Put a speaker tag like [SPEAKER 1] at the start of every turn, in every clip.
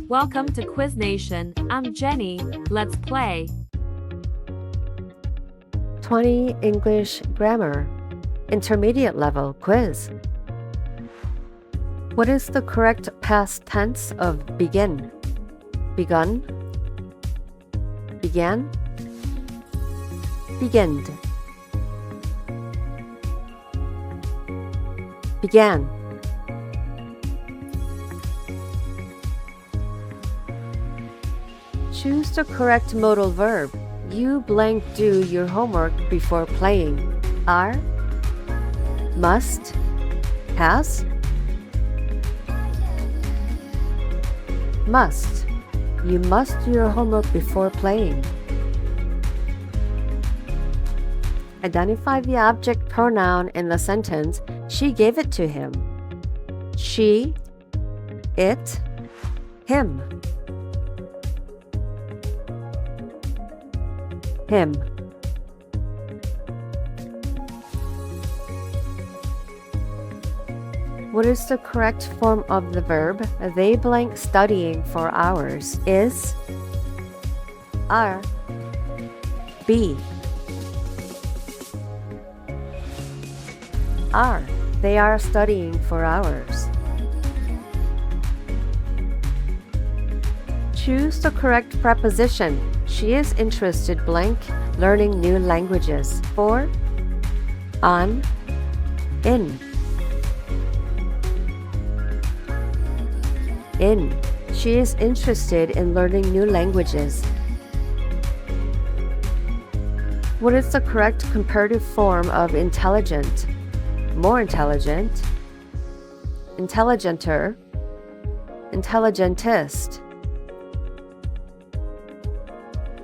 [SPEAKER 1] Welcome to Quiz Nation. I'm Jenny. Let's play.
[SPEAKER 2] 20 English Grammar Intermediate Level Quiz. What is the correct past tense of begin? Begun? Began? Beginned? Began. Choose the correct modal verb. You blank do your homework before playing. Are, must, has, must. You must do your homework before playing. Identify the object pronoun in the sentence. She gave it to him. She, it, him. Him. What is the correct form of the verb? They blank studying for hours. Is, are, be. Are. They are studying for hours. Choose the correct preposition. She is interested blank learning new languages. For, on, in. In. She is interested in learning new languages. What is the correct comparative form of intelligent? More intelligent, intelligenter, intelligentist.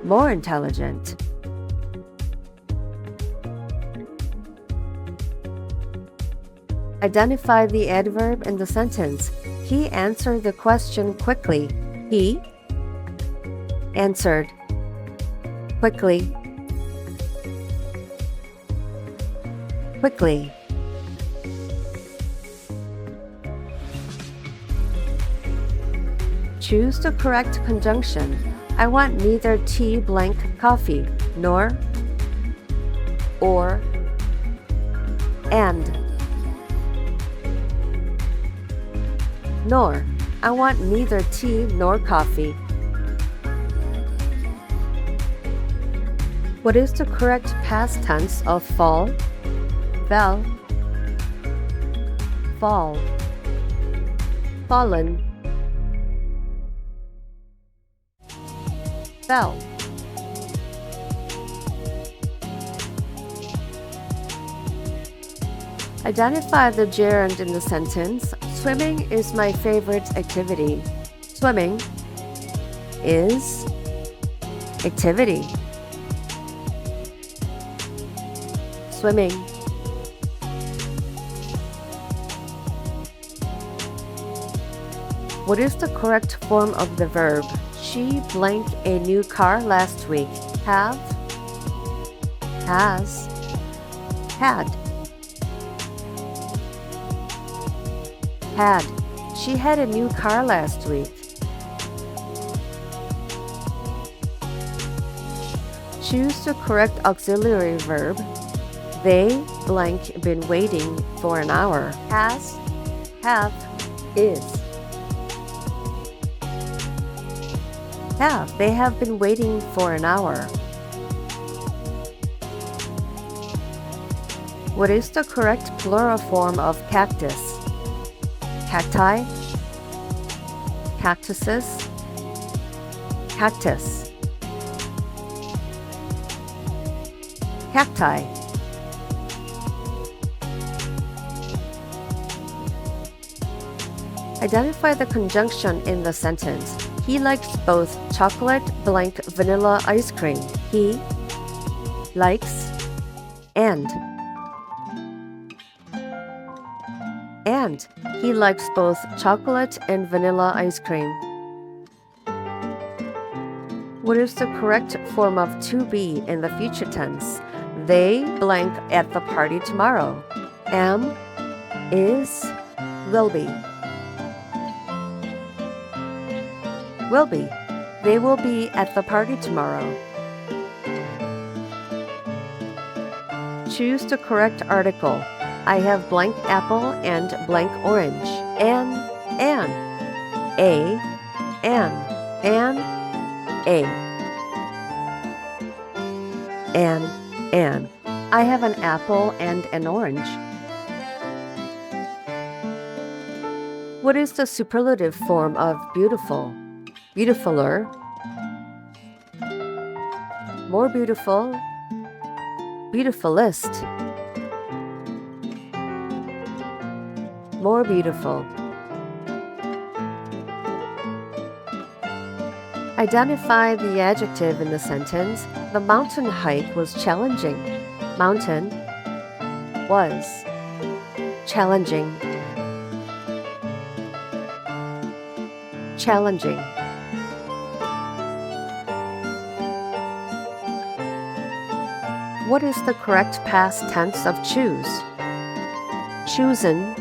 [SPEAKER 2] More intelligent. Identify the adverb in the sentence. He answered the question quickly. He answered quickly. Quickly. Choose the correct conjunction. I want neither tea blank coffee, nor, or, and. Nor. I want neither tea nor coffee. What is the correct past tense of fall? Fell, fall, fallen, fell. Identify the gerund in the sentence. Swimming is my favorite activity. Swimming is activity. Swimming. What is the correct form of the verb? She blank a new car last week. Have, has, had. Had. She had a new car last week. Choose the correct auxiliary verb. They blank been waiting for an hour. Has, have, is. Have. They have been waiting for an hour. What is the correct plural form of cactus? Cacti, cactuses, cactus, cacti. Identify the conjunction in the sentence. He likes both chocolate blank vanilla ice cream. He likes and he likes both chocolate and vanilla ice cream. What is the correct form of to be in the future tense? They blank at the party tomorrow. Am, is, will be. Will be. They will be at the party tomorrow. Choose the correct article. I have blank apple and blank orange. An, a, a. An. I have an apple and an orange. What is the superlative form of beautiful? Beautifuler, more beautiful, beautifulest, more beautiful. Identify the adjective in the sentence. The mountain hike was challenging. Mountain was challenging. Challenging. What is the correct past tense of choose? Chosen,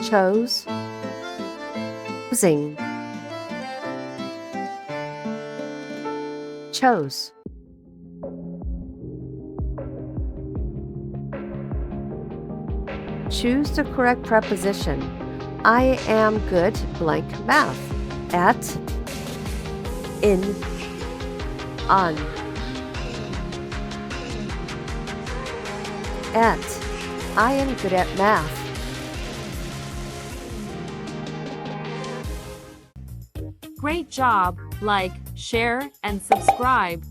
[SPEAKER 2] chose, choosing, chose. Choose the correct preposition. I am good blank math. At, in, on. At, I am good at math.
[SPEAKER 1] Great job! Like, share, and subscribe.